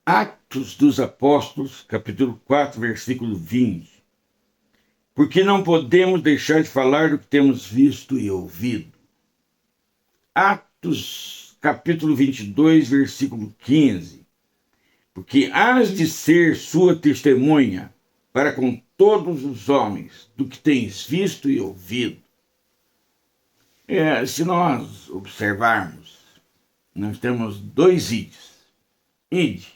Atos dos Apóstolos, capítulo 4, versículo 20. Porque não podemos deixar de falar do que temos visto e ouvido. Atos, capítulo 22, versículo 15. Porque hás de ser sua testemunha para com todos os homens do que tens visto e ouvido. Se nós observarmos, nós temos dois ides. Ide,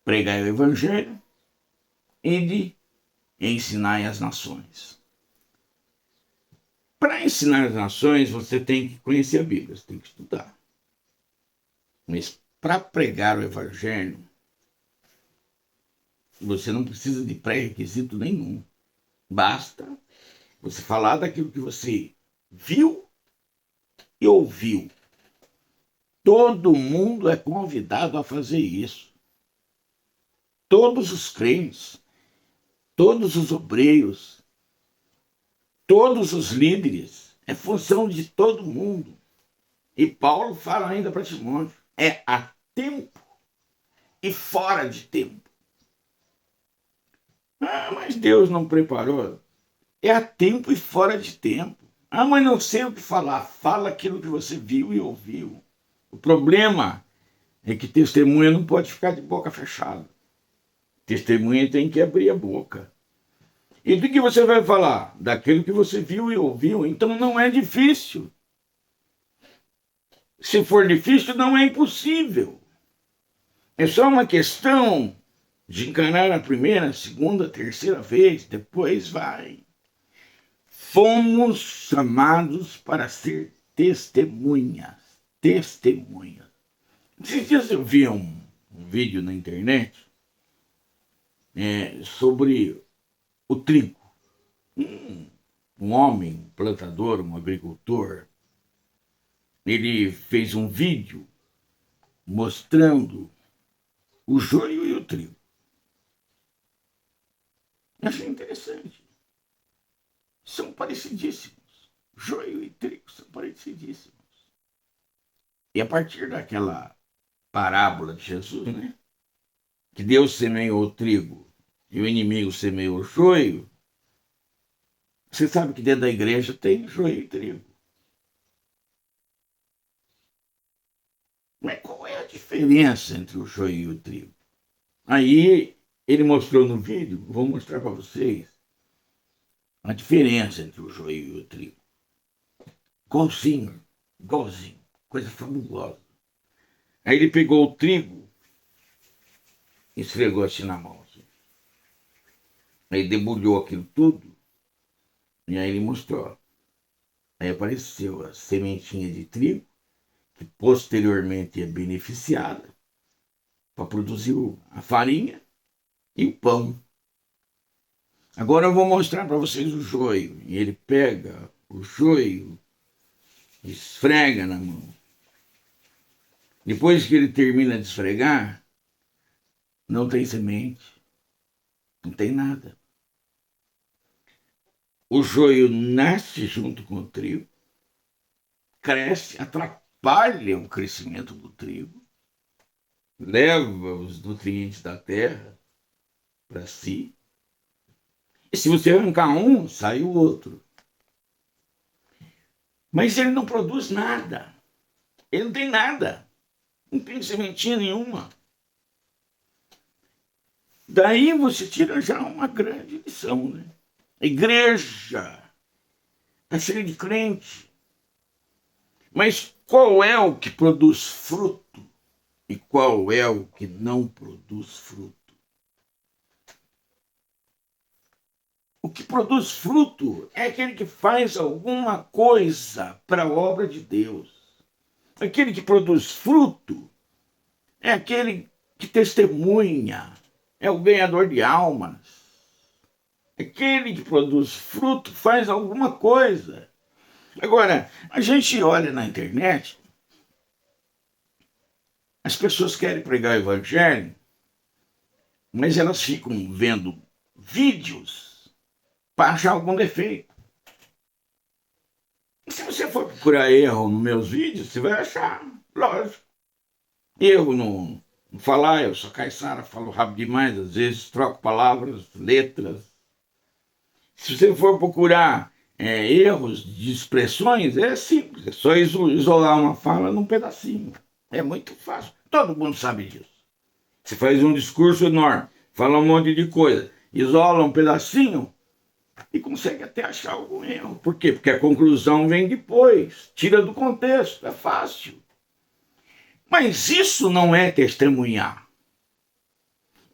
pregai o evangelho, ide, ensinai as nações. Para ensinar as nações, você tem que conhecer a Bíblia, você tem que estudar. Mas para pregar o evangelho, você não precisa de pré-requisito nenhum. Basta você falar daquilo que você viu e ouviu. Todo mundo é convidado a fazer isso. Todos os crentes, todos os obreiros, todos os líderes. É função de todo mundo. E Paulo fala ainda para Timóteo, é a tempo e fora de tempo. Mas Deus não preparou. É a tempo e fora de tempo. Mas não sei o que falar. Fala aquilo que você viu e ouviu. O problema é que testemunha não pode ficar de boca fechada. Testemunha tem que abrir a boca. E do que você vai falar? Daquilo que você viu e ouviu. Então não é difícil. Se for difícil, não é impossível. É só uma questão de encarar a primeira, a segunda, a terceira vez. Depois vai. Fomos chamados para ser testemunhas. Testemunhas. Esses dias eu vi um vídeo na internet sobre o trigo. Um homem, um plantador, um agricultor, ele fez um vídeo mostrando o joio e o trigo. Eu achei interessante. São parecidíssimos. Joio e trigo são parecidíssimos. E a partir daquela parábola de Jesus, né? Que Deus semeou o trigo e o inimigo semeou o joio. Você sabe que dentro da igreja tem joio e trigo. Mas qual é a diferença entre o joio e o trigo? Aí ele mostrou no vídeo, vou mostrar para vocês a diferença entre o joio e o trigo. Igualzinho, coisa fabulosa. Aí ele pegou o trigo e esfregou assim na mão. Assim. Aí debulhou aquilo tudo e aí ele mostrou. Aí apareceu a sementinha de trigo, que posteriormente é beneficiada para produzir a farinha e o pão. Agora eu vou mostrar para vocês o joio. E ele pega o joio, esfrega na mão. Depois que ele termina de esfregar, não tem semente, não tem nada. O joio nasce junto com o trigo, cresce, atrapalha o crescimento do trigo, leva os nutrientes da terra para si. E se você arrancar um, sai o outro. Mas ele não produz nada. Ele não tem nada. Não tem sementinha nenhuma. Daí você tira já uma grande lição, né? A igreja está cheia de crente. Mas qual é o que produz fruto e qual é o que não produz fruto? O que produz fruto é aquele que faz alguma coisa para a obra de Deus. Aquele que produz fruto é aquele que testemunha, é o ganhador de almas. Aquele que produz fruto faz alguma coisa. Agora, a gente olha na internet, as pessoas querem pregar o evangelho, mas elas ficam vendo vídeos para achar algum defeito. E se você for procurar erro nos meus vídeos, você vai achar, lógico. Erro Falar, eu sou Caissara, falo rápido demais, às vezes troco palavras, letras. Se você for procurar erros de expressões, é simples, é só isolar uma fala num pedacinho. É muito fácil, todo mundo sabe disso. Você faz um discurso enorme, fala um monte de coisa, isola um pedacinho e consegue até achar algum erro. Por quê? Porque a conclusão vem depois, tira do contexto, é fácil. Mas isso não é testemunhar.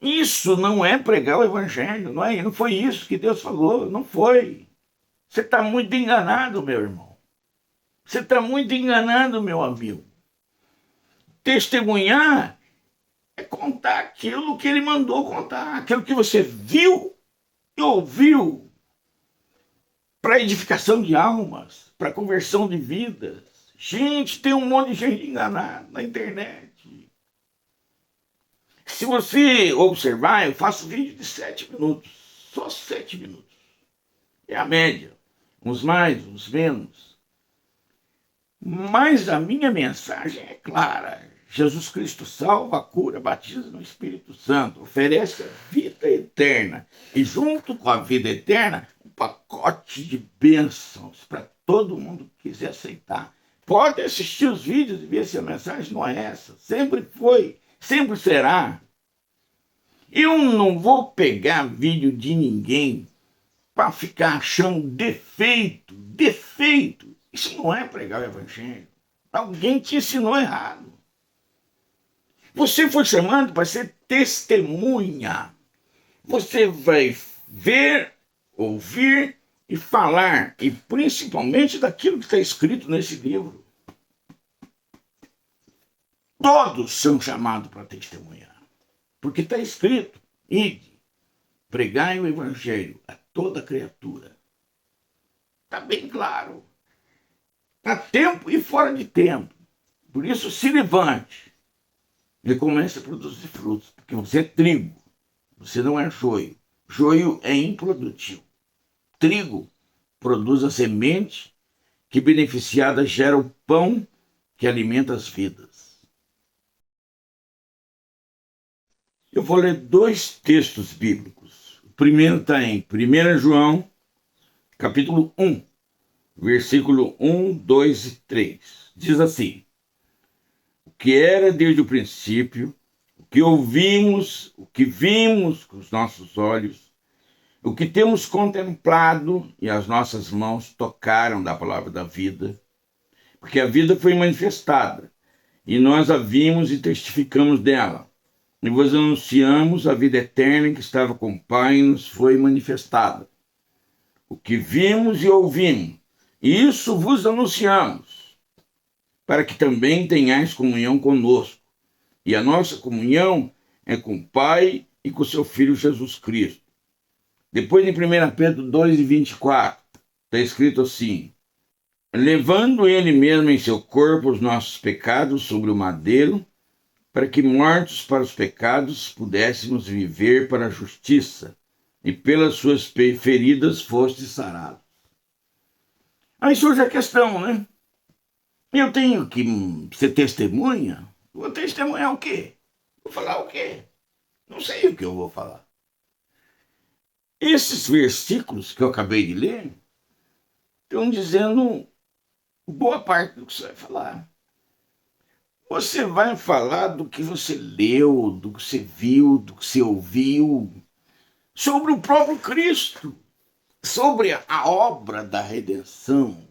Isso não é pregar o evangelho, não foi isso que Deus falou, não foi. Você está muito enganado, meu irmão. Você está muito enganado, meu amigo. Testemunhar é contar aquilo que ele mandou contar, aquilo que você viu e ouviu, para edificação de almas, para conversão de vidas. Gente, tem um monte de gente enganada na internet. Se você observar, eu faço vídeo de 7 minutos, só 7 minutos. É a média, uns mais, uns menos. Mas a minha mensagem é clara. Jesus Cristo salva, cura, batiza no Espírito Santo, oferece a vida eterna. E junto com a vida eterna, um pacote de bênçãos para todo mundo que quiser aceitar. Pode assistir os vídeos e ver se a mensagem não é essa. Sempre foi, sempre será. Eu não vou pegar vídeo de ninguém para ficar achando defeito. Isso não é pregar o evangelho. Alguém te ensinou errado. Você foi chamado para ser testemunha. Você vai ver, ouvir e falar, e principalmente daquilo que está escrito nesse livro. Todos são chamados para testemunhar, porque está escrito: ide, pregai o evangelho a toda criatura. Está bem claro. A tempo e fora de tempo. Por isso, se levante e comece a produzir frutos, porque você é trigo, você não é joio. Joio é improdutivo. Trigo produz a semente que, beneficiada, gera o pão que alimenta as vidas. Eu vou ler 2 textos bíblicos. O primeiro está em 1 João, capítulo 1, versículo 1, 2 e 3. Diz assim: o que era desde o princípio, o que ouvimos, o que vimos com os nossos olhos, o que temos contemplado e as nossas mãos tocaram da palavra da vida, porque a vida foi manifestada, e nós a vimos e testificamos dela, e vos anunciamos a vida eterna que estava com o Pai e nos foi manifestada. O que vimos e ouvimos, isso vos anunciamos, para que também tenhais comunhão conosco. E a nossa comunhão é com o Pai e com seu Filho Jesus Cristo. Depois, em 1 Pedro 2 e 24, está escrito assim: levando ele mesmo em seu corpo os nossos pecados sobre o madeiro, para que, mortos para os pecados, pudéssemos viver para a justiça, e pelas suas feridas fostes sarados. Aí surge a questão, né? Eu tenho que ser testemunha? Vou testemunhar o quê? Vou falar o quê? Não sei o que eu vou falar. Esses versículos que eu acabei de ler estão dizendo boa parte do que você vai falar. Você vai falar do que você leu, do que você viu, do que você ouviu, sobre o próprio Cristo, sobre a obra da redenção.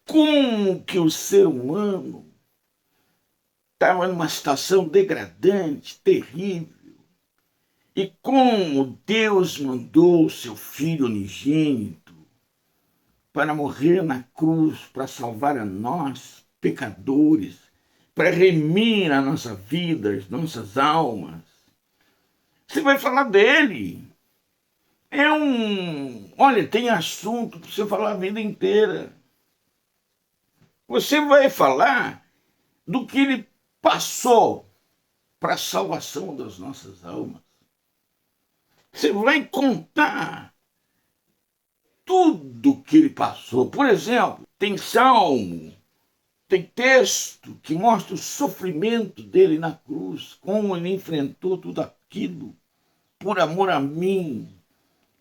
Como que o ser humano estava numa situação degradante, terrível, e como Deus mandou o seu Filho unigênito para morrer na cruz, para salvar a nós, pecadores, para remir a nossa vida, as nossas almas. Você vai falar dele. Olha, tem assunto para você falar a vida inteira. Você vai falar do que ele passou para a salvação das nossas almas. Você vai contar tudo que ele passou. Por exemplo, tem salmo Tem texto que mostra o sofrimento dele na cruz, como ele enfrentou tudo aquilo por amor a mim,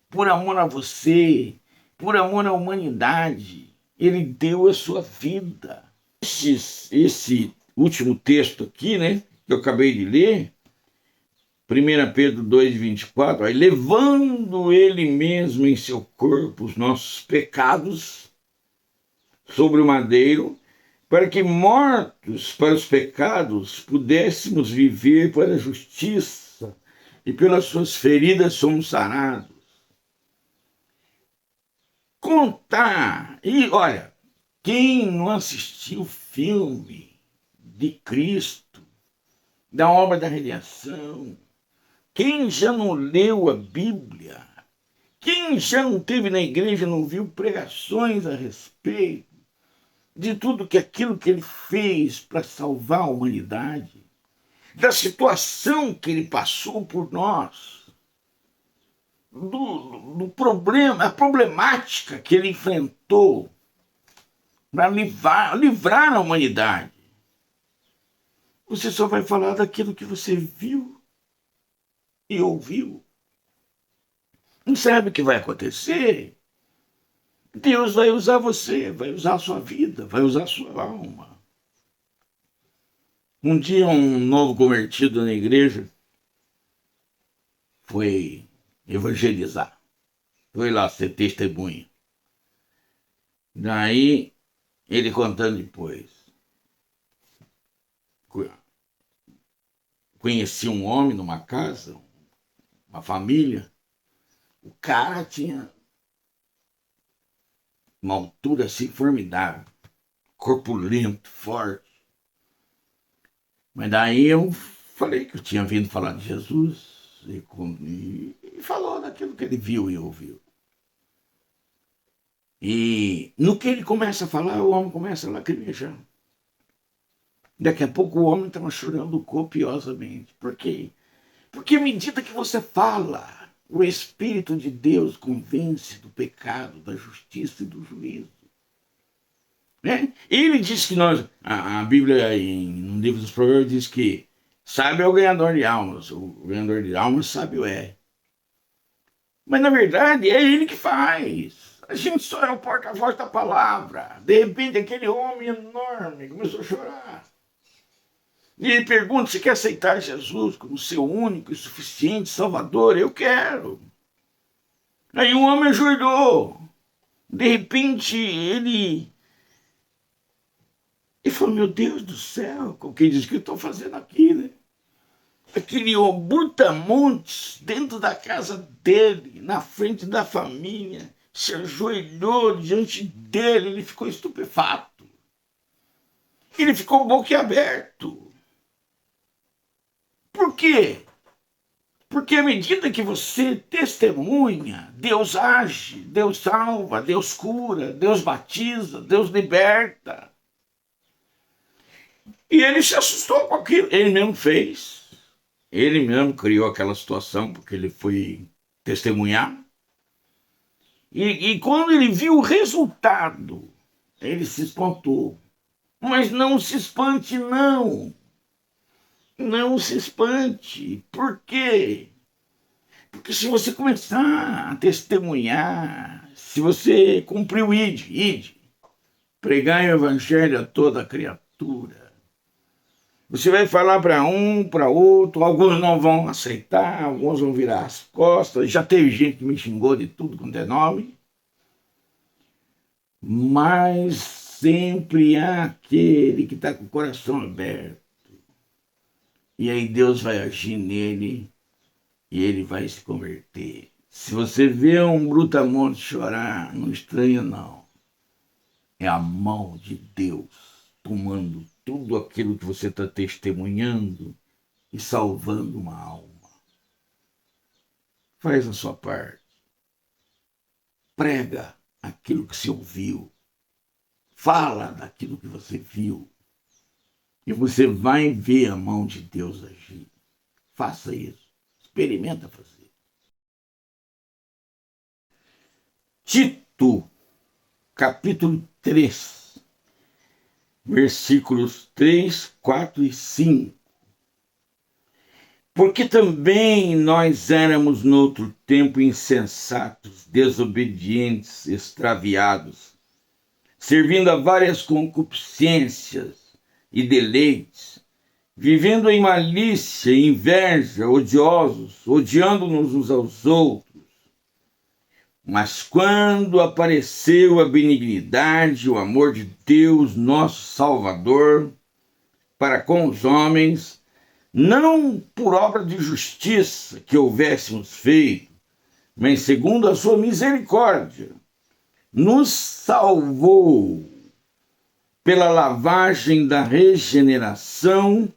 por amor a você, por amor à humanidade. Ele deu a sua vida. Esse último texto aqui, né, que eu acabei de ler, 1 Pedro 2,24, aí, levando ele mesmo em seu corpo os nossos pecados sobre o madeiro, para que, mortos para os pecados, pudéssemos viver para a justiça, e pelas suas feridas somos sarados. Contar, e olha, quem não assistiu o filme de Cristo, da obra da redenção, quem já não leu a Bíblia, quem já não teve na igreja, não viu pregações a respeito de tudo aquilo que ele fez para salvar a humanidade, da situação que ele passou por nós, do problema, a problemática que ele enfrentou para livrar a humanidade. Você só vai falar daquilo que você viu e ouviu. Não sabe o que vai acontecer. Deus vai usar você, vai usar a sua vida, vai usar a sua alma. Um dia um novo convertido na igreja foi evangelizar. Foi lá ser testemunha. Daí ele contando depois. Conheci um homem numa casa, uma família. O cara tinha uma altura assim formidável, corpulento, forte. Mas daí eu falei que eu tinha vindo falar de Jesus e falou daquilo que ele viu e ouviu. E no que ele começa a falar, o homem começa a lacrimejar. Daqui a pouco o homem estava chorando copiosamente. Por quê? Porque à medida que você fala, o Espírito de Deus convence do pecado, da justiça e do juízo. Né? Ele diz que a Bíblia, no livro dos Provérbios, diz que sábio é o ganhador de almas, o ganhador de almas sábio é. Mas na verdade é ele que faz. A gente só é o porta-voz da palavra. De repente aquele homem enorme começou a chorar. E ele pergunta se quer aceitar Jesus como seu único e suficiente Salvador. Eu quero. Aí o homem ajoelhou. De repente ele falou, meu Deus do céu, o que diz que eu estou fazendo aqui, né? Aquele brutamontes dentro da casa dele, na frente da família, se ajoelhou diante dele, ele ficou estupefato. Ele ficou boquiaberto. Por quê? Porque à medida que você testemunha, Deus age, Deus salva, Deus cura, Deus batiza, Deus liberta. E ele se assustou com aquilo. Ele mesmo fez. Ele mesmo criou aquela situação, porque ele foi testemunhar. E quando ele viu o resultado, ele se espantou. Mas não se espante, não. Não se espante. Por quê? Porque se você começar a testemunhar, se você cumprir o ide, pregar o evangelho a toda criatura, você vai falar para um, para outro, alguns não vão aceitar, alguns vão virar as costas. Já teve gente que me xingou de tudo quanto é nome. Mas sempre há aquele que está com o coração aberto. E aí Deus vai agir nele e ele vai se converter. Se você vê um brutamonte chorar, não estranha não. É a mão de Deus tomando tudo aquilo que você está testemunhando e salvando uma alma. Faz a sua parte. Prega aquilo que você ouviu. Fala daquilo que você viu. E você vai ver a mão de Deus agir. Faça isso. Experimenta fazer. Tito, capítulo 3. versículos 3, 4 e 5. Porque também nós éramos noutro tempo insensatos, desobedientes, extraviados, servindo a várias concupiscências e deleites, vivendo em malícia e inveja, odiosos, odiando-nos uns aos outros. Mas quando apareceu a benignidade, o amor de Deus, nosso Salvador, para com os homens, não por obra de justiça que houvéssemos feito, mas segundo a sua misericórdia, nos salvou pela lavagem da regeneração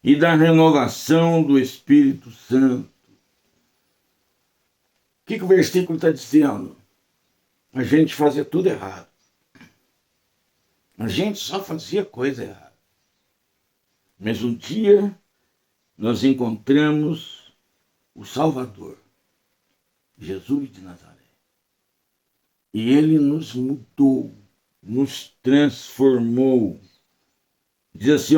e da renovação do Espírito Santo. O que o versículo está dizendo? A gente fazia tudo errado. A gente só fazia coisa errada. Mas um dia nós encontramos o Salvador, Jesus de Nazaré. E ele nos mudou, nos transformou. Diz assim,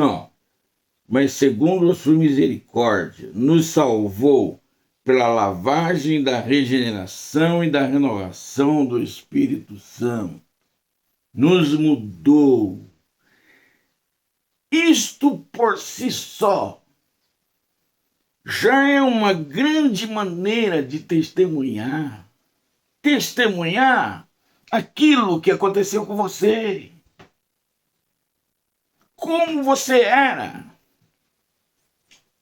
mas segundo a sua misericórdia, nos salvou pela lavagem da regeneração e da renovação do Espírito Santo. Nos mudou. Isto por si só já é uma grande maneira de testemunhar. Testemunhar aquilo que aconteceu com você. Como você era.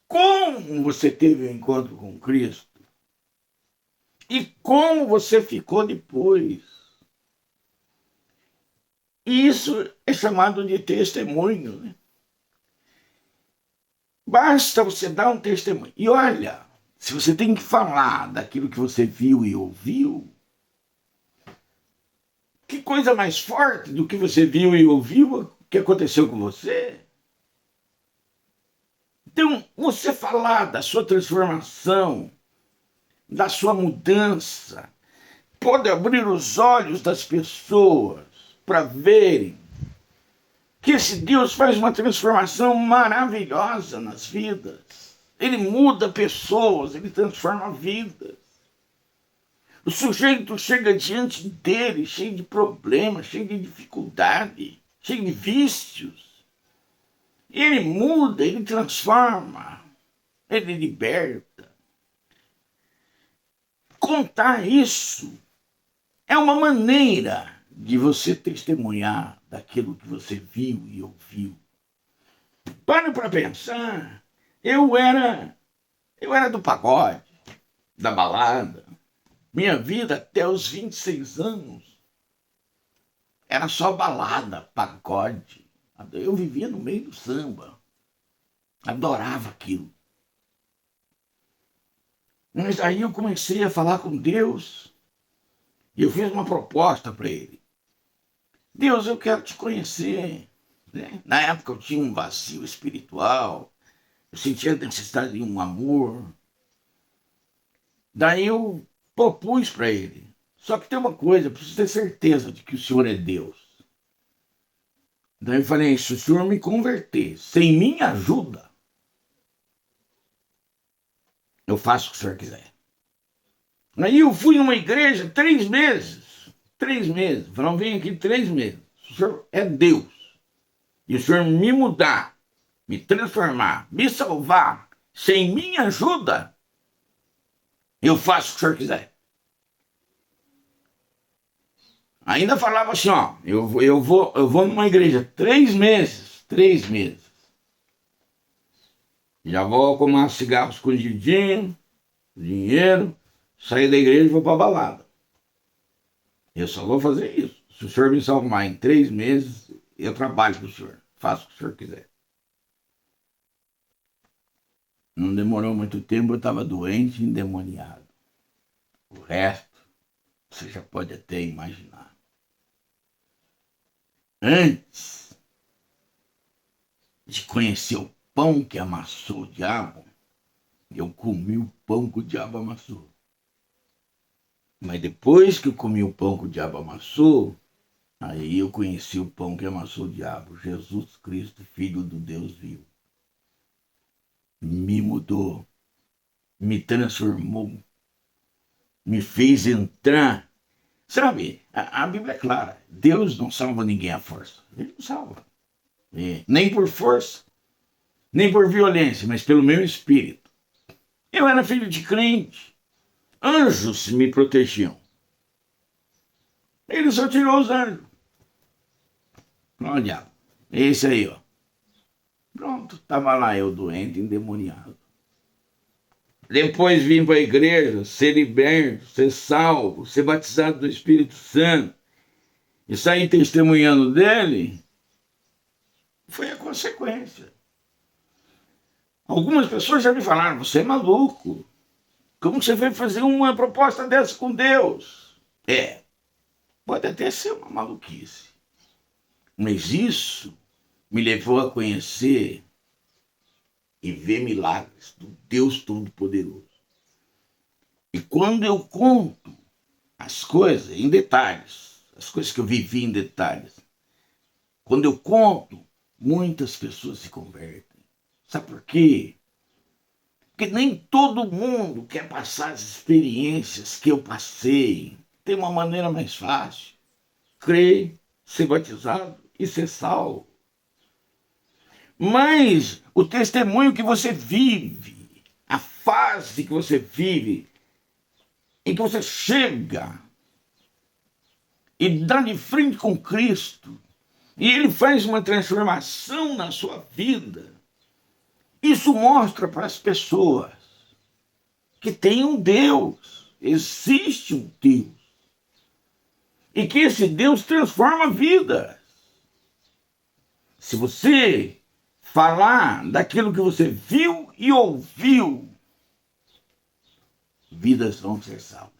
Como você teve o um encontro com Cristo. E como você ficou depois. E isso é chamado de testemunho, né? Basta você dar um testemunho. E olha, se você tem que falar daquilo que você viu e ouviu, que coisa mais forte do que você viu e ouviu que aconteceu com você? Então, você falar da sua transformação, da sua mudança, pode abrir os olhos das pessoas para verem que esse Deus faz uma transformação maravilhosa nas vidas. Ele muda pessoas, ele transforma vidas. O sujeito chega diante dele cheio de problemas, cheio de dificuldade, cheio de vícios. Ele muda, ele transforma, ele liberta. Contar isso é uma maneira de você testemunhar daquilo que você viu e ouviu. Para pensar, eu era do pagode, da balada. Minha vida até os 26 anos era só balada, pagode. Eu vivia no meio do samba. Adorava aquilo. Mas aí eu comecei a falar com Deus e eu fiz uma proposta para ele. Deus, eu quero te conhecer. Né? Na época eu tinha um vazio espiritual, eu sentia a necessidade de um amor. Daí eu propus para ele. Só que tem uma coisa, eu preciso ter certeza de que o Senhor é Deus. Daí eu falei, se o Senhor me converter sem minha ajuda, eu faço o que o Senhor quiser. Aí eu fui numa igreja 3 meses. 3 meses. Falaram, vem aqui 3 meses. O Senhor é Deus. E o Senhor me mudar, me transformar, me salvar, sem minha ajuda, eu faço o que o Senhor quiser. Ainda falava assim, eu vou numa igreja 3 meses. 3 meses. Já vou arrumar cigarro escondidinho, dinheiro, sair da igreja e vou para a balada. Eu só vou fazer isso. Se o Senhor me salvar em 3 meses, eu trabalho para o Senhor. Faço o que o Senhor quiser. Não demorou muito tempo, eu estava doente e endemoniado. O resto, você já pode até imaginar. Antes de conhecer o pão que amassou o diabo, eu comi o pão que o diabo amassou. Mas depois que eu comi o pão que o diabo amassou, Aí eu conheci o pão que amassou o diabo, Jesus Cristo, Filho do Deus vivo. Me mudou, me transformou, me fez entrar. Sabe, a Bíblia é clara, Deus não salva ninguém à força. Ele não salva. Nem por força, nem por violência, mas pelo meu espírito. Eu era filho de crente. Anjos me protegiam. Ele só tirou os anjos. Olha, esse aí, ó. Pronto, estava lá eu doente, endemoniado. Depois vim para a igreja, ser liberto, ser salvo, ser batizado do Espírito Santo e sair testemunhando dele, foi a consequência. Algumas pessoas já me falaram, você é maluco. Como você vai fazer uma proposta dessa com Deus? Pode até ser uma maluquice. Mas isso me levou a conhecer e ver milagres do Deus Todo-Poderoso. E quando eu conto as coisas em detalhes, as coisas que eu vivi em detalhes, quando eu conto, muitas pessoas se convertem. Sabe por quê? Porque nem todo mundo quer passar as experiências que eu passei. Tem uma maneira mais fácil. Crer, ser batizado e ser salvo. Mas o testemunho que você vive, a fase que você vive, em que você chega e dá de frente com Cristo, e Ele faz uma transformação na sua vida, isso mostra para as pessoas que tem um Deus, existe um Deus, e que esse Deus transforma vidas. Se você falar daquilo que você viu e ouviu, vidas vão ser salvas,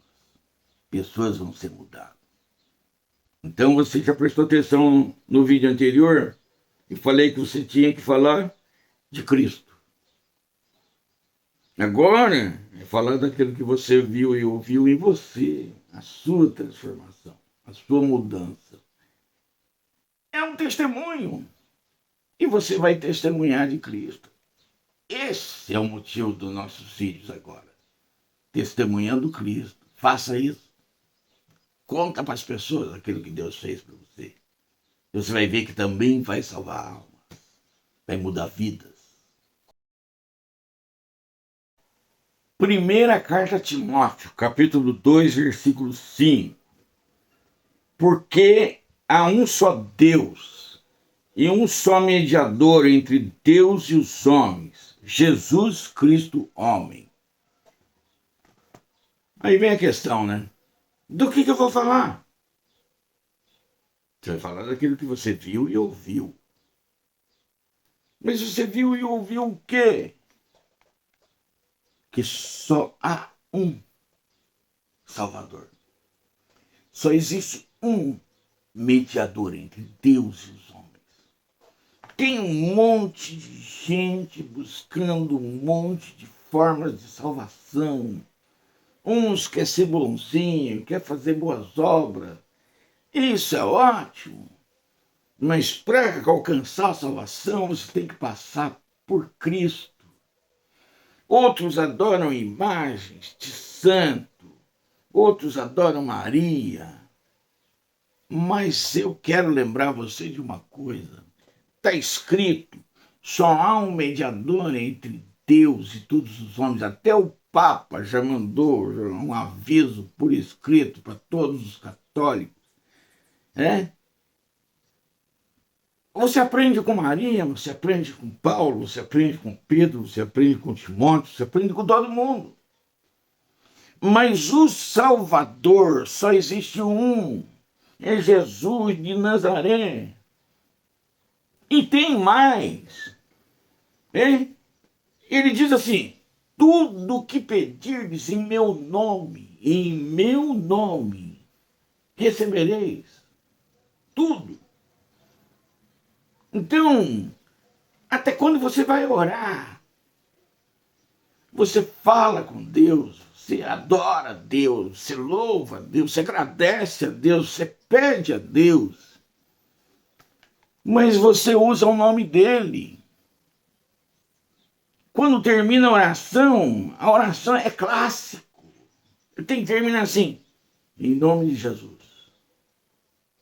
pessoas vão ser mudadas. Então você já prestou atenção no vídeo anterior? Eu falei que você tinha que falar de Cristo. Agora é falar daquilo que você viu e ouviu em você, a sua transformação, a sua mudança. É um testemunho. E você vai testemunhar de Cristo. Esse é o motivo dos nossos vídeos agora. Testemunhando Cristo. Faça isso. Conta para as pessoas aquilo que Deus fez para você. Você vai ver que também vai salvar almas. Vai mudar vidas. Primeira carta a Timóteo, capítulo 2, versículo 5. Porque há um só Deus e um só mediador entre Deus e os homens, Jesus Cristo, homem. Aí vem a questão, né? Do que eu vou falar? Você vai falar daquilo que você viu e ouviu. Mas você viu e ouviu o quê? Que só há um Salvador. Só existe um mediador entre Deus e os homens. Tem um monte de gente buscando um monte de formas de salvação. Uns querem ser bonzinho, querem fazer boas obras. Isso é ótimo. Mas para alcançar a salvação, você tem que passar por Cristo. Outros adoram imagens de santo. Outros adoram Maria. Mas eu quero lembrar você de uma coisa. Está escrito, só há um mediador entre Deus e todos os homens. Até o Papa já mandou um aviso por escrito para todos os católicos. Você aprende com Maria, você aprende com Paulo, você aprende com Pedro, você aprende com Timóteo, você aprende com todo mundo. Mas o Salvador só existe um. É Jesus de Nazaré. E tem mais. Ele diz assim, tudo que pedirdes em meu nome, recebereis. Tudo. Então, até quando você vai orar, você fala com Deus, você adora a Deus, você louva a Deus, você agradece a Deus, você pede a Deus. mas você usa o nome dele. Quando termina a oração é clássico. Tem que terminar assim, em nome de Jesus.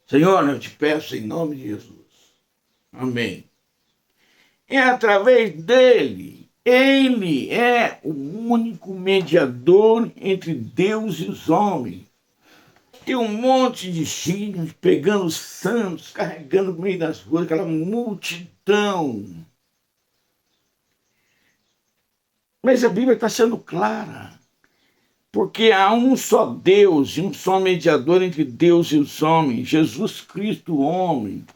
Senhor, eu te peço em nome de Jesus. Amém. É através dele. Ele é o único mediador entre Deus e os homens. Tem um monte de filhos pegando os santos, carregando no meio das ruas, aquela multidão. Mas a Bíblia está sendo clara. Porque há um só Deus e um só mediador entre Deus e os homens, Jesus Cristo, o homem.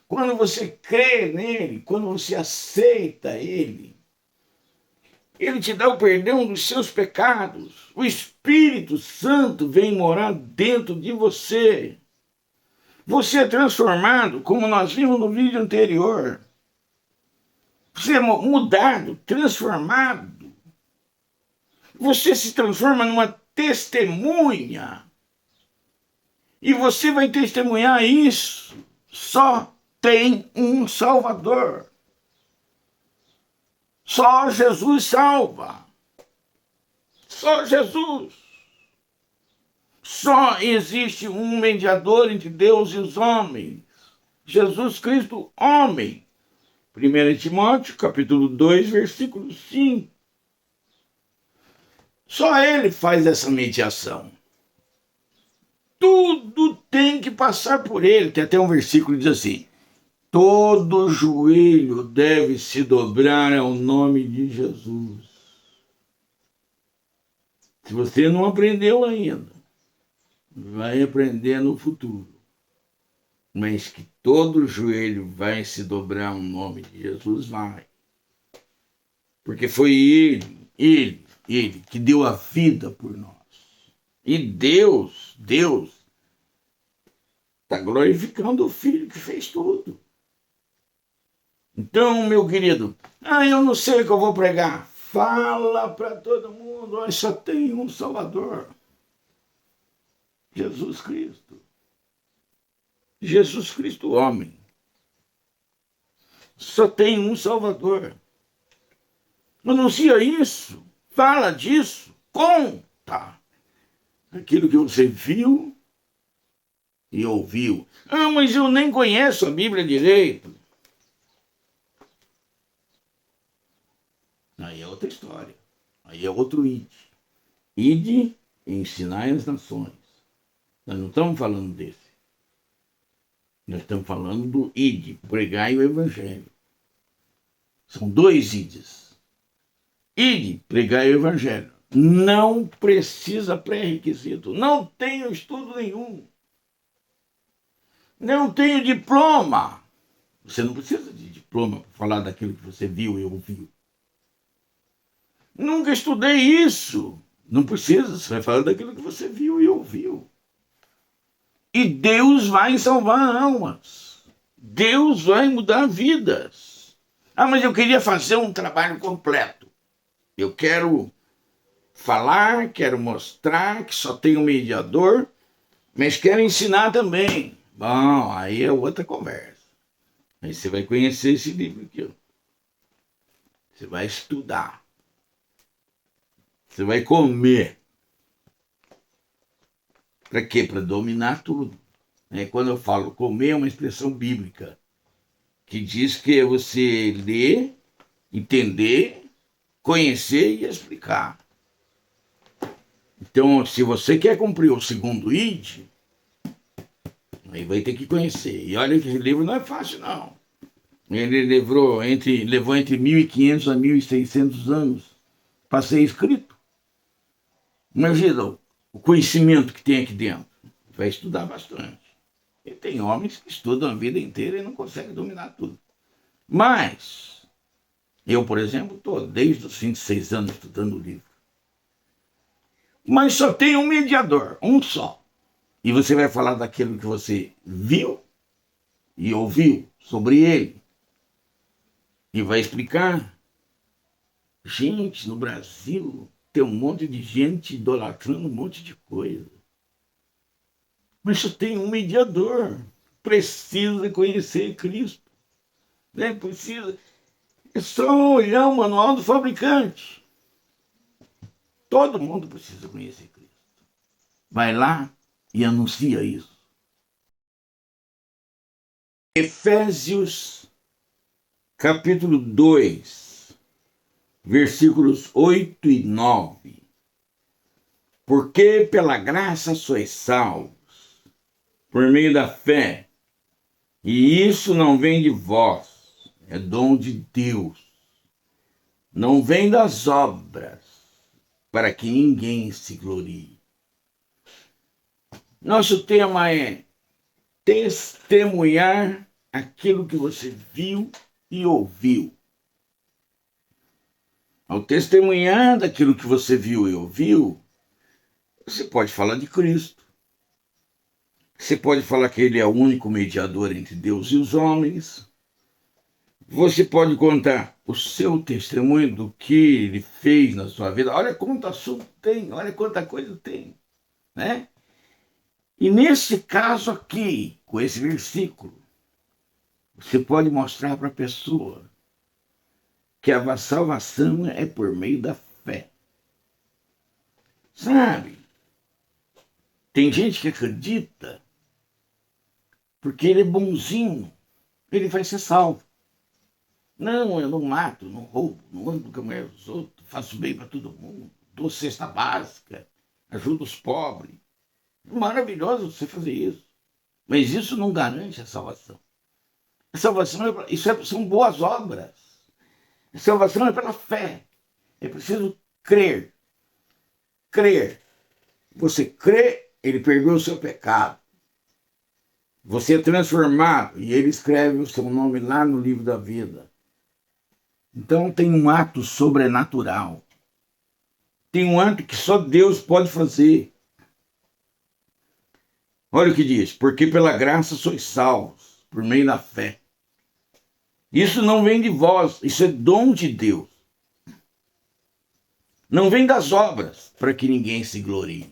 Quando você crê nele, quando você aceita ele, ele te dá o perdão dos seus pecados. O Espírito Santo vem morar dentro de você. Você é transformado, como nós vimos no vídeo anterior. Você é mudado, transformado. Você se transforma numa testemunha. E você vai testemunhar isso. Só tem um Salvador. Só Jesus salva. Só Jesus. Só existe um mediador entre Deus e os homens. Jesus Cristo, homem. 1 Timóteo, capítulo 2, versículo 5. Só ele faz essa mediação. Tudo tem que passar por ele. Tem até um versículo que diz assim: todo joelho deve se dobrar ao nome de Jesus. Se você não aprendeu ainda, vai aprender no futuro. Mas que todo joelho vai se dobrar ao nome de Jesus, vai. Porque foi ele que deu a vida por nós. E Deus está glorificando o Filho que fez tudo. Então, meu querido, eu não sei o que eu vou pregar. Fala para todo mundo, só tem um Salvador. Jesus Cristo. Jesus Cristo, homem. Só tem um Salvador. Anuncia isso, fala disso, conta aquilo que você viu e ouviu. Mas eu nem conheço a Bíblia direito. Aí é outra história. Aí é outro ide. Ide e ensinai as nações. Nós não estamos falando desse. Nós estamos falando do ide, pregai o evangelho. São dois ides. Ide, pregai o evangelho. Não precisa pré-requisito. Não tenho estudo nenhum. Não tenho diploma. Você não precisa de diploma para falar daquilo que você viu e ouviu. Nunca estudei isso. Não precisa, você vai falar daquilo que você viu e ouviu. E Deus vai salvar almas. Deus vai mudar vidas. Mas eu queria fazer um trabalho completo. Eu quero falar, quero mostrar que só tem um mediador, mas quero ensinar também. Bom, aí é outra conversa. Aí você vai conhecer esse livro aqui. Você vai estudar. Você vai comer. Para quê? Para dominar tudo. Quando eu falo comer, é uma expressão bíblica que diz que é você ler, entender, conhecer e explicar. Então, se você quer cumprir o segundo id, aí vai ter que conhecer. E olha que esse livro não é fácil, não. Ele levou entre 1.500 a 1.600 anos para ser escrito. Imagina o conhecimento que tem aqui dentro. Vai estudar bastante. E tem homens que estudam a vida inteira e não conseguem dominar tudo. Mas, eu, por exemplo, estou desde os 26 anos estudando o livro. Mas só tem um mediador, um só. E você vai falar daquilo que você viu e ouviu sobre ele. E vai explicar. Gente, no Brasil tem um monte de gente idolatrando um monte de coisa. Mas só tem um mediador. Precisa conhecer Cristo. né? Precisa. É só olhar o manual do fabricante. Todo mundo precisa conhecer Cristo. Vai lá e anuncia isso. Efésios, capítulo 2, versículos 8 e 9. Porque pela graça sois salvos, por meio da fé, e isso não vem de vós, é dom de Deus. Não vem das obras, para que ninguém se glorie. Nosso tema é testemunhar aquilo que você viu e ouviu. Ao testemunhar daquilo que você viu e ouviu, você pode falar de Cristo. Você pode falar que ele é o único mediador entre Deus e os homens. Você pode contar o seu testemunho do que ele fez na sua vida. Olha quanto assunto tem, olha quanta coisa tem, né? E nesse caso aqui, com esse versículo, você pode mostrar para a pessoa que a salvação é por meio da fé. Sabe? Tem gente que acredita porque ele é bonzinho, ele vai ser salvo. Não, eu não mato, não roubo, não ando com a mulher dos outros, faço bem para todo mundo, dou cesta básica, ajudo os pobres. Maravilhoso você fazer isso. Mas isso não garante a salvação. A salvação são boas obras. A salvação é pela fé. É preciso crer. Crer. Você crê, ele perdoa o seu pecado. Você é transformado e ele escreve o seu nome lá no livro da vida. Então tem um ato sobrenatural. Tem um ato que só Deus pode fazer. Olha o que diz: porque pela graça sois salvos, por meio da fé. Isso não vem de vós, isso é dom de Deus. Não vem das obras, para que ninguém se glorie.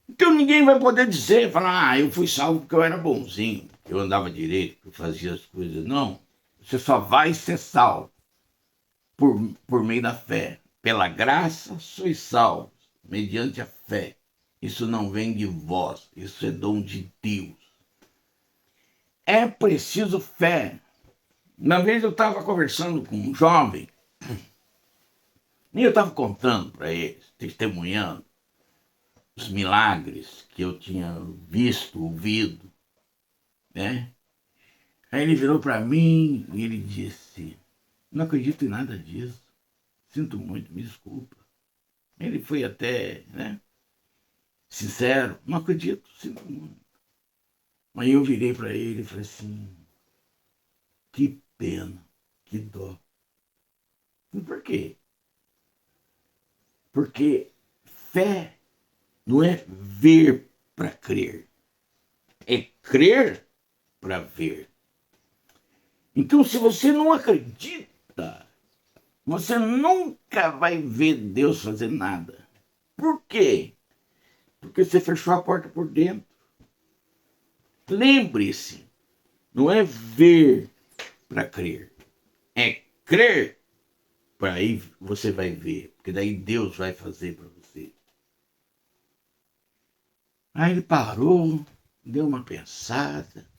Então ninguém vai poder dizer, falar, eu fui salvo porque eu era bonzinho, porque eu andava direito, que eu fazia as coisas. Não, você só vai ser salvo por meio da fé. Pela graça sois salvos, mediante a fé. Isso não vem de vós, isso é dom de Deus. É preciso fé. Uma vez eu estava conversando com um jovem, e eu estava contando para ele, testemunhando os milagres que eu tinha visto, ouvido, né? Aí ele virou para mim e ele disse, não acredito em nada disso, sinto muito, me desculpa. Ele foi até, né, sincero, não acredito, sinto muito. Aí eu virei para ele e falei assim, que pena, que dó. E por quê? Porque fé não é ver para crer, é crer para ver. Então, se você não acredita, você nunca vai ver Deus fazer nada. Por quê? Porque você fechou a porta por dentro. Lembre-se, não é ver para crer, é crer para aí você vai ver, porque daí Deus vai fazer para você. Aí ele parou, deu uma pensada,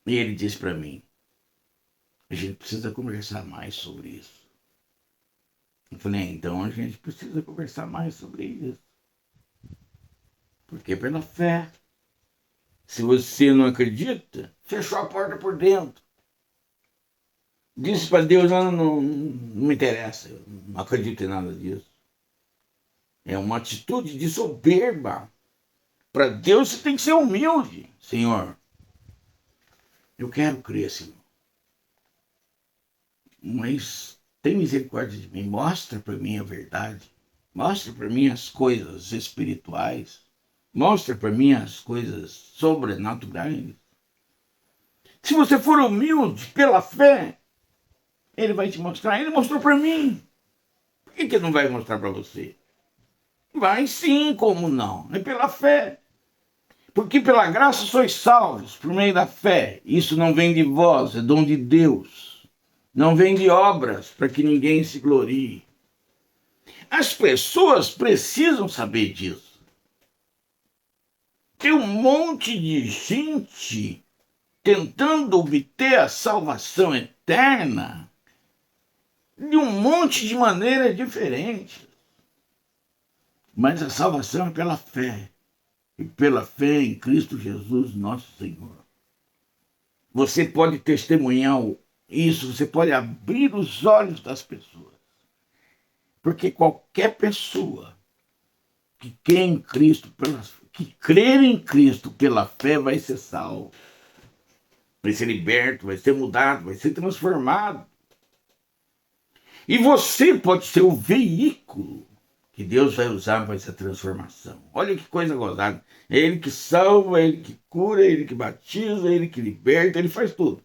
e ele disse para mim, a gente precisa conversar mais sobre isso. Eu falei, então a gente precisa conversar mais sobre isso. Porque pela fé, se você não acredita, fechou a porta por dentro. Disse para Deus, não me interessa, eu não acredito em nada disso. É uma atitude de soberba. Para Deus você tem que ser humilde. Senhor, eu quero crer, Senhor. Mas tem misericórdia de mim. Mostra para mim a verdade. Mostra para mim as coisas espirituais. Mostra para mim as coisas sobrenaturais. Se você for humilde pela fé, ele vai te mostrar. Ele mostrou para mim. Por que ele não vai mostrar para você? Vai sim, como não? É pela fé. Porque pela graça sois salvos, por meio da fé. Isso não vem de vós, é dom de Deus. Não vem de obras, para que ninguém se glorie. As pessoas precisam saber disso. Tem um monte de gente tentando obter a salvação eterna de um monte de maneiras diferentes. Mas a salvação é pela fé. E pela fé em Cristo Jesus, nosso Senhor. Você pode testemunhar isso, você pode abrir os olhos das pessoas. Porque qualquer pessoa que crer em Cristo pela fé vai ser salvo. Vai ser liberto, vai ser mudado, vai ser transformado. E você pode ser o veículo que Deus vai usar para essa transformação. Olha que coisa gozada. É Ele que salva, é Ele que cura, é Ele que batiza, é Ele que liberta, Ele faz tudo.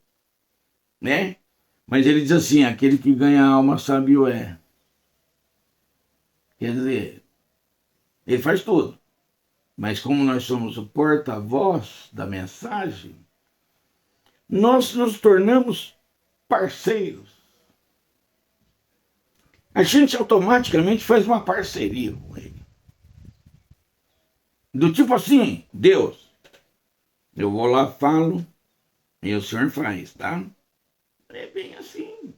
Né? Mas Ele diz assim, aquele que ganha a alma sábio é. Quer dizer, Ele faz tudo. Mas como nós somos o porta-voz da mensagem, nós nos tornamos parceiros. A gente automaticamente faz uma parceria com Ele. Do tipo assim, Deus, eu vou lá, falo, e o Senhor faz, tá? É bem assim.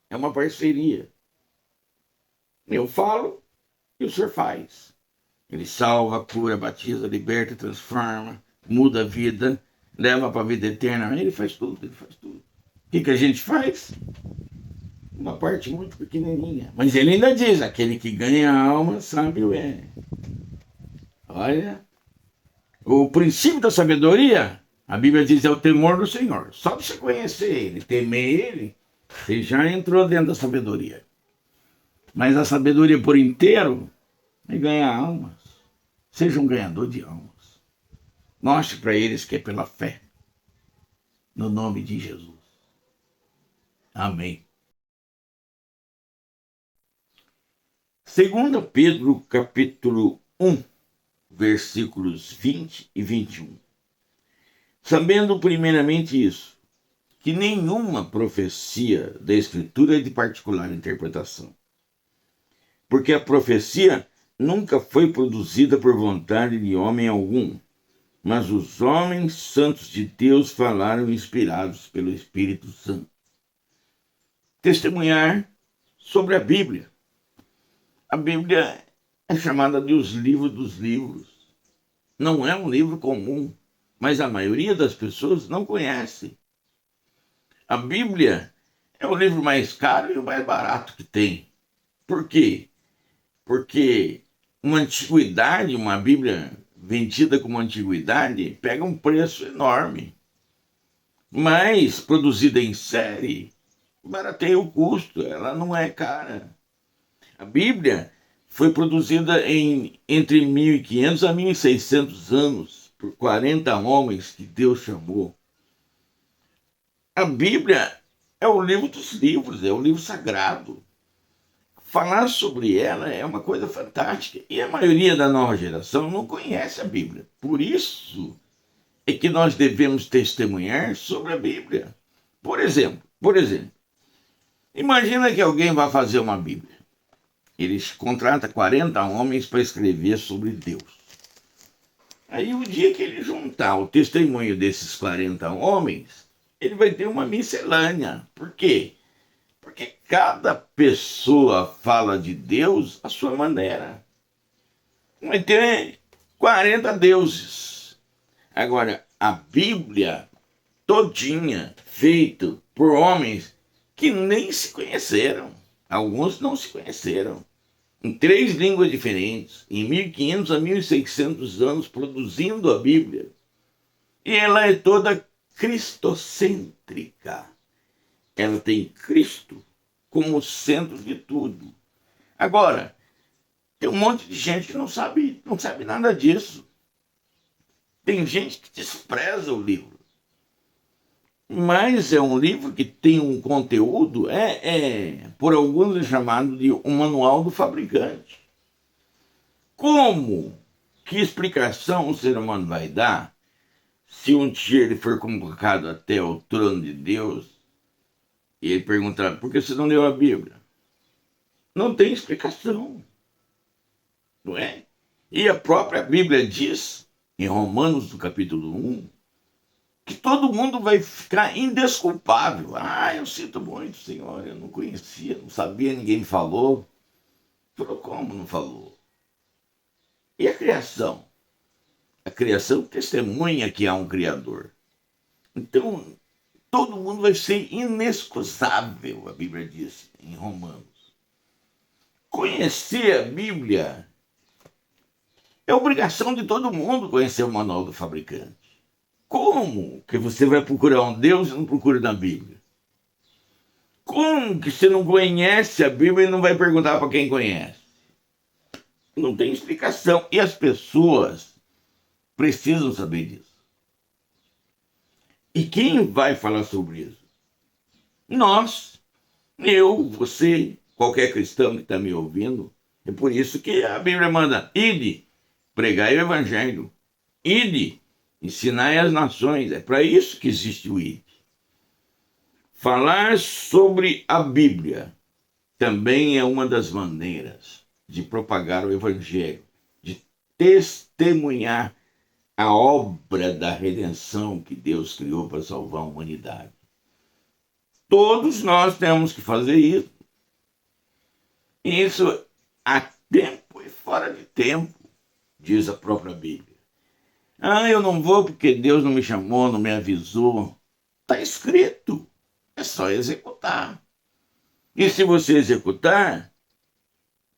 É uma parceria. Eu falo e o Senhor faz. Ele salva, cura, batiza, liberta, transforma, muda a vida, leva para a vida eterna. Ele faz tudo, Ele faz tudo. O que a gente faz? Uma parte muito pequenininha. Mas Ele ainda diz, aquele que ganha a alma, sábio é. Olha, o princípio da sabedoria, a Bíblia diz, é o temor do Senhor. Só de você conhecer Ele, temer Ele, você já entrou dentro da sabedoria. Mas a sabedoria por inteiro é ganhar almas. Seja um ganhador de almas. Mostre para eles que é pela fé. No nome de Jesus. Amém. 2 Pedro, capítulo 1, versículos 20 e 21. Sabendo primeiramente isso, que nenhuma profecia da Escritura é de particular interpretação. Porque a profecia nunca foi produzida por vontade de homem algum, mas os homens santos de Deus falaram inspirados pelo Espírito Santo. Testemunhar sobre a Bíblia. A Bíblia é chamada de os livros dos livros. Não é um livro comum, mas a maioria das pessoas não conhece. A Bíblia é o livro mais caro e o mais barato que tem. Por quê? Porque uma antiguidade, uma Bíblia vendida como antiguidade, pega um preço enorme. Mas produzida em série, barateia o custo, ela não é cara. A Bíblia foi produzida entre 1500 a 1600 anos por 40 homens que Deus chamou. A Bíblia é o livro dos livros, é o livro sagrado. Falar sobre ela é uma coisa fantástica. E a maioria da nova geração não conhece a Bíblia. Por isso é que nós devemos testemunhar sobre a Bíblia. Por exemplo, imagina que alguém vai fazer uma Bíblia. Eles contratam 40 homens para escrever sobre Deus. Aí o dia que ele juntar o testemunho desses 40 homens, ele vai ter uma miscelânea. Por quê? Porque cada pessoa fala de Deus à sua maneira. Vai ter 40 deuses. Agora, a Bíblia todinha, feita por homens que nem se conheceram. Alguns não se conheceram. Em 3 línguas diferentes, em 1500 a 1600 anos, produzindo a Bíblia. E ela é toda cristocêntrica. Ela tem Cristo como centro de tudo. Agora, tem um monte de gente que não sabe nada disso. Tem gente que despreza o livro. Mas é um livro que tem um conteúdo, por alguns é chamado de um manual do fabricante. Como Que explicação o ser humano vai dar se um dia ele for convocado até o trono de Deus e ele perguntar: por que você não leu a Bíblia? Não tem explicação, não é? E a própria Bíblia diz, em Romanos, no capítulo 1, que todo mundo vai ficar indesculpável. Ah, eu sinto muito, Senhor, eu não conhecia, não sabia, ninguém me falou. Falou, como não falou? E a criação? A criação testemunha que há um Criador. Então, todo mundo vai ser inexcusável, a Bíblia diz em Romanos. Conhecer a Bíblia é obrigação de todo mundo conhecer o manual do fabricante. Como que você vai procurar um Deus e não procura na Bíblia? Como que você não conhece a Bíblia e não vai perguntar para quem conhece? Não tem explicação. E as pessoas precisam saber disso. E quem vai falar sobre isso? Nós, eu, você, qualquer cristão que está me ouvindo. É por isso que a Bíblia manda: ide, pregai o evangelho. Ide, ensinai as nações. É para isso que existe o ide. Falar sobre a Bíblia também é uma das maneiras de propagar o evangelho, de testemunhar a obra da redenção que Deus criou para salvar a humanidade. Todos nós temos que fazer isso. E isso a tempo e fora de tempo, diz a própria Bíblia. Ah, eu não vou porque Deus não me chamou, não me avisou. Está escrito. É só executar. E se você executar,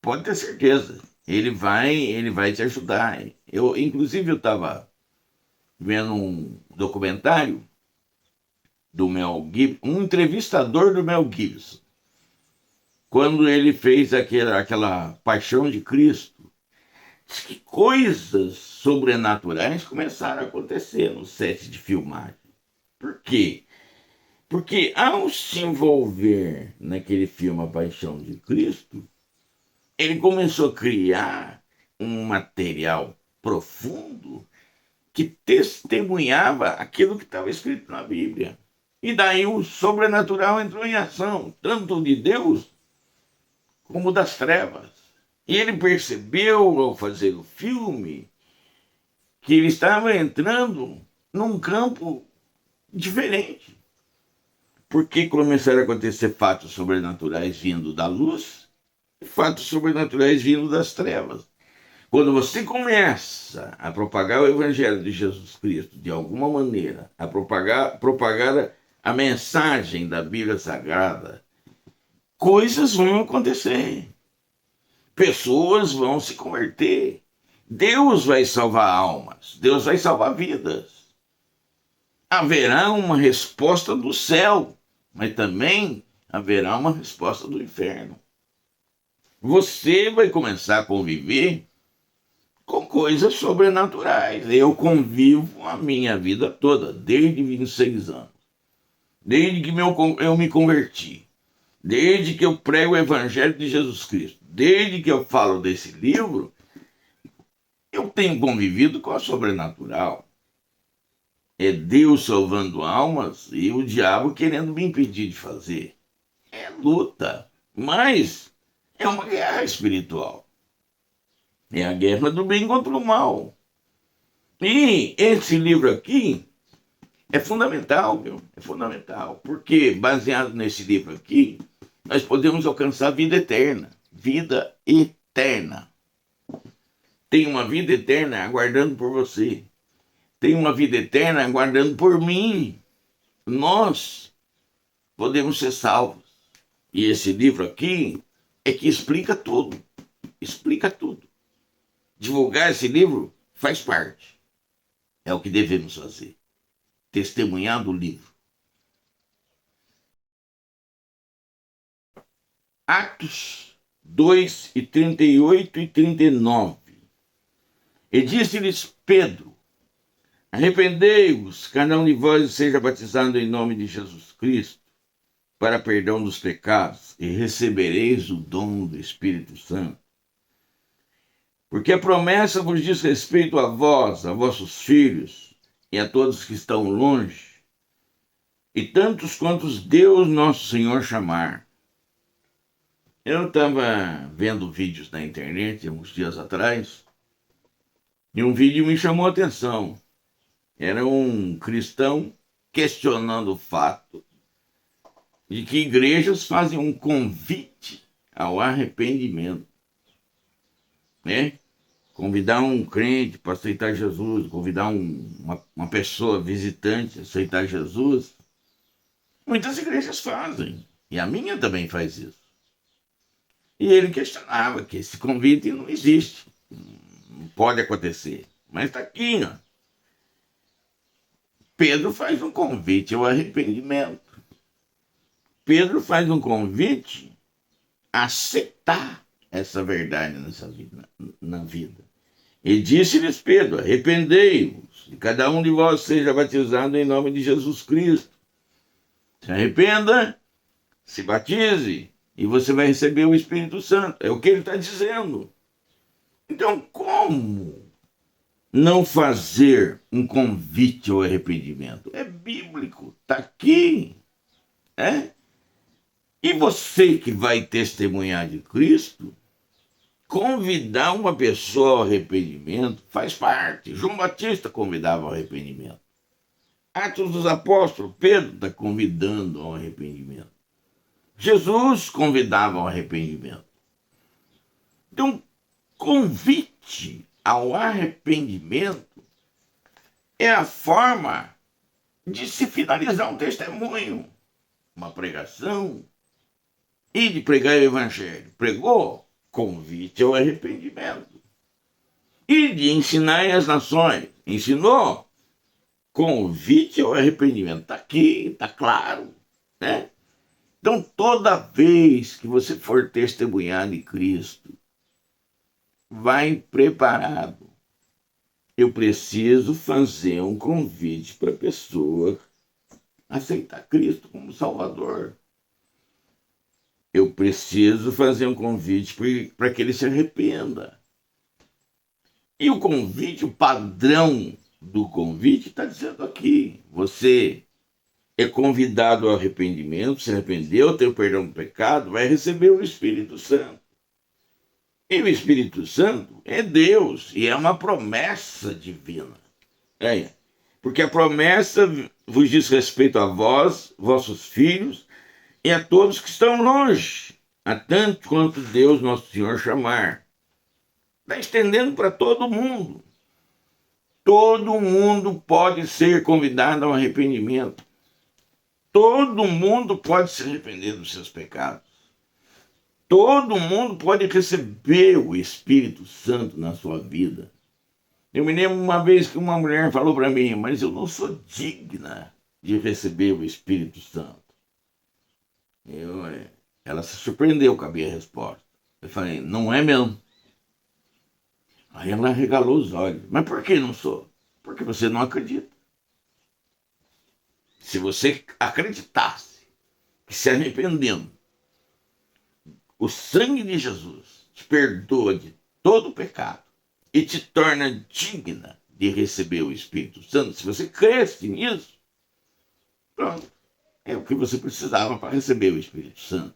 pode ter certeza, ele vai te ajudar. Inclusive, eu estava vendo um documentário do Mel Gibson, um entrevistador do Mel Gibson, quando ele fez aquela Paixão de Cristo. Diz que coisas sobrenaturais começaram a acontecer no set de filmagem. Por quê? Porque ao se envolver naquele filme A Paixão de Cristo, ele começou a criar um material profundo que testemunhava aquilo que estava escrito na Bíblia. E daí o sobrenatural entrou em ação, tanto de Deus como das trevas. E ele percebeu, ao fazer o filme, que ele estava entrando num campo diferente. Porque começaram a acontecer fatos sobrenaturais vindo da luz e fatos sobrenaturais vindo das trevas. Quando você começa a propagar o Evangelho de Jesus Cristo de alguma maneira, a propagar a mensagem da Bíblia Sagrada, coisas vão acontecer. Pessoas vão se converter. Deus vai salvar almas. Deus vai salvar vidas. Haverá uma resposta do céu, mas também haverá uma resposta do inferno. Você vai começar a conviver com coisas sobrenaturais. Eu convivo a minha vida toda, desde 26 anos. Desde que eu me converti. Desde que eu prego o Evangelho de Jesus Cristo. Desde que eu falo desse livro, eu tenho convivido com a sobrenatural. É Deus salvando almas e o diabo querendo me impedir de fazer. É luta, mas é uma guerra espiritual. É a guerra do bem contra o mal. E esse livro aqui é fundamental, meu. É fundamental. Porque, baseado nesse livro aqui, nós podemos alcançar a vida eterna. Vida eterna. Tem uma vida eterna aguardando por você. Tem uma vida eterna aguardando por mim. Nós podemos ser salvos. E esse livro aqui é que explica tudo. Explica tudo. Divulgar esse livro faz parte. É o que devemos fazer. Testemunhar do livro. Atos 2, 38 e 39. E disse-lhes Pedro: arrependei-vos, cada um de vós seja batizado em nome de Jesus Cristo, para perdão dos pecados, e recebereis o dom do Espírito Santo. Porque a promessa vos diz respeito a vós, a vossos filhos e a todos que estão longe, e tantos quantos Deus nosso Senhor chamar. Eu estava vendo vídeos na internet uns dias atrás, e um vídeo me chamou a atenção. Era um cristão questionando o fato de que igrejas fazem um convite ao arrependimento, né? Convidar um crente para aceitar Jesus, convidar uma pessoa visitante a aceitar Jesus. Muitas igrejas fazem, e a minha também faz isso. E ele questionava que esse convite não existe, não pode acontecer. Mas está aqui, ó. Pedro faz um convite ao arrependimento. Pedro faz um convite a aceitar essa verdade na vida. E disse-lhes Pedro: arrependei-vos, e cada um de vós seja batizado em nome de Jesus Cristo. Se arrependa, se batize, e você vai receber o Espírito Santo. É o que ele está dizendo. Então, como não fazer um convite ao arrependimento? É bíblico, está aqui. E você que vai testemunhar de Cristo, convidar uma pessoa ao arrependimento faz parte. João Batista convidava ao arrependimento. Atos dos Apóstolos, Pedro está convidando ao arrependimento. Jesus convidava ao arrependimento. Então, convite ao arrependimento é a forma de se finalizar um testemunho, uma pregação, e de pregar o evangelho. Pregou, convite ao arrependimento. E de ensinar as nações. Ensinou, convite ao arrependimento. Está aqui, está claro, né? Então, toda vez que você for testemunhar de Cristo, vai preparado. Eu preciso fazer um convite para a pessoa aceitar Cristo como Salvador. Eu preciso fazer um convite para que ele se arrependa. E o convite, o padrão do convite está dizendo aqui. Você é convidado ao arrependimento, se arrependeu, tem o perdão do pecado, vai receber o Espírito Santo. E o Espírito Santo é Deus e é uma promessa divina. Porque a promessa vos diz respeito a vós, vossos filhos, e a todos que estão longe, a tanto quanto Deus nosso Senhor chamar. Está estendendo para todo mundo. Todo mundo pode ser convidado ao arrependimento. Todo mundo pode se arrepender dos seus pecados. Todo mundo pode receber o Espírito Santo na sua vida. Eu me lembro uma vez que uma mulher falou para mim: mas eu não sou digna de receber o Espírito Santo. Ela se surpreendeu com a minha resposta. Eu falei: não é mesmo? Aí ela regalou os olhos. Mas por que não sou? Porque você não acredita. Se você acreditasse que se arrependendo, o sangue de Jesus te perdoa de todo o pecado e te torna digna de receber o Espírito Santo, se você cresce nisso, pronto. É o que você precisava para receber o Espírito Santo.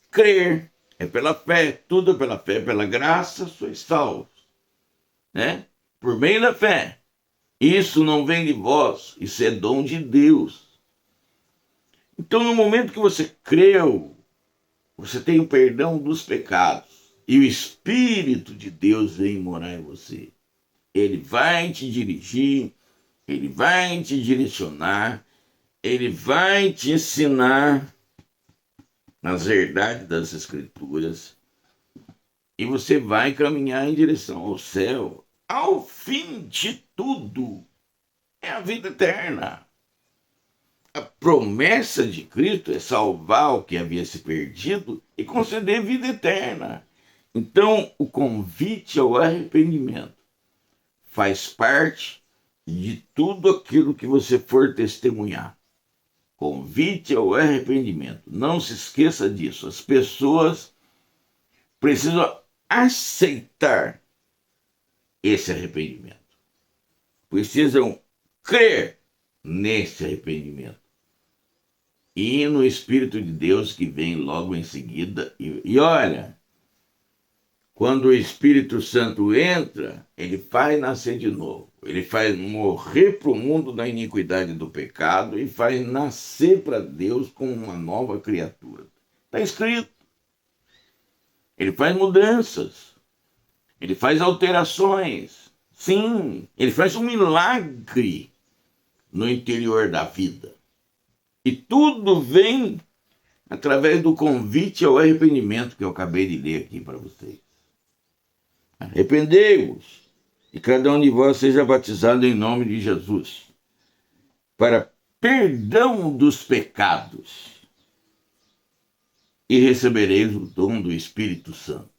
Crer é pela fé, tudo é pela fé, pela graça sois salvos. Por meio da fé. Isso não vem de vós, isso é dom de Deus. Então, no momento que você creu, você tem o perdão dos pecados e o Espírito de Deus vem morar em você. Ele vai te dirigir, ele vai te direcionar, ele vai te ensinar as verdades das Escrituras e você vai caminhar em direção ao céu. Ao fim de tudo, é a vida eterna. A promessa de Cristo é salvar o que havia se perdido e conceder vida eterna. Então, o convite ao arrependimento faz parte de tudo aquilo que você for testemunhar. Convite ao arrependimento. Não se esqueça disso. As pessoas precisam aceitar esse arrependimento. Precisam crer nesse arrependimento. E no Espírito de Deus que vem logo em seguida. E olha, quando o Espírito Santo entra, ele faz nascer de novo. Ele faz morrer para o mundo da iniquidade do pecado e faz nascer para Deus como uma nova criatura. Está escrito. Ele faz mudanças. Ele faz alterações. Sim, ele faz um milagre no interior da vida. E tudo vem através do convite ao arrependimento que eu acabei de ler aqui para vocês. Arrependei-vos, e cada um de vós seja batizado em nome de Jesus, para perdão dos pecados, e recebereis o dom do Espírito Santo.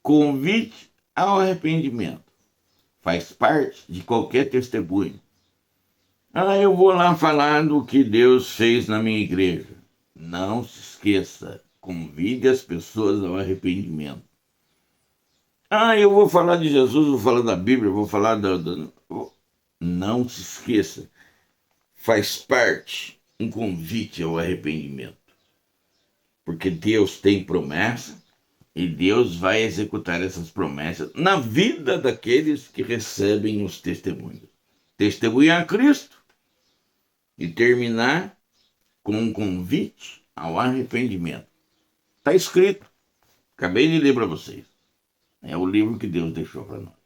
Convite ao arrependimento faz parte de qualquer testemunho. Eu vou lá falar do que Deus fez na minha igreja. Não se esqueça, convide as pessoas ao arrependimento. Eu vou falar de Jesus, vou falar da Bíblia, vou falar Não se esqueça, faz parte um convite ao arrependimento. Porque Deus tem promessa e Deus vai executar essas promessas na vida daqueles que recebem os testemunhos. Testemunhar a Cristo e terminar com um convite ao arrependimento. Está escrito. Acabei de ler para vocês. É o livro que Deus deixou para nós.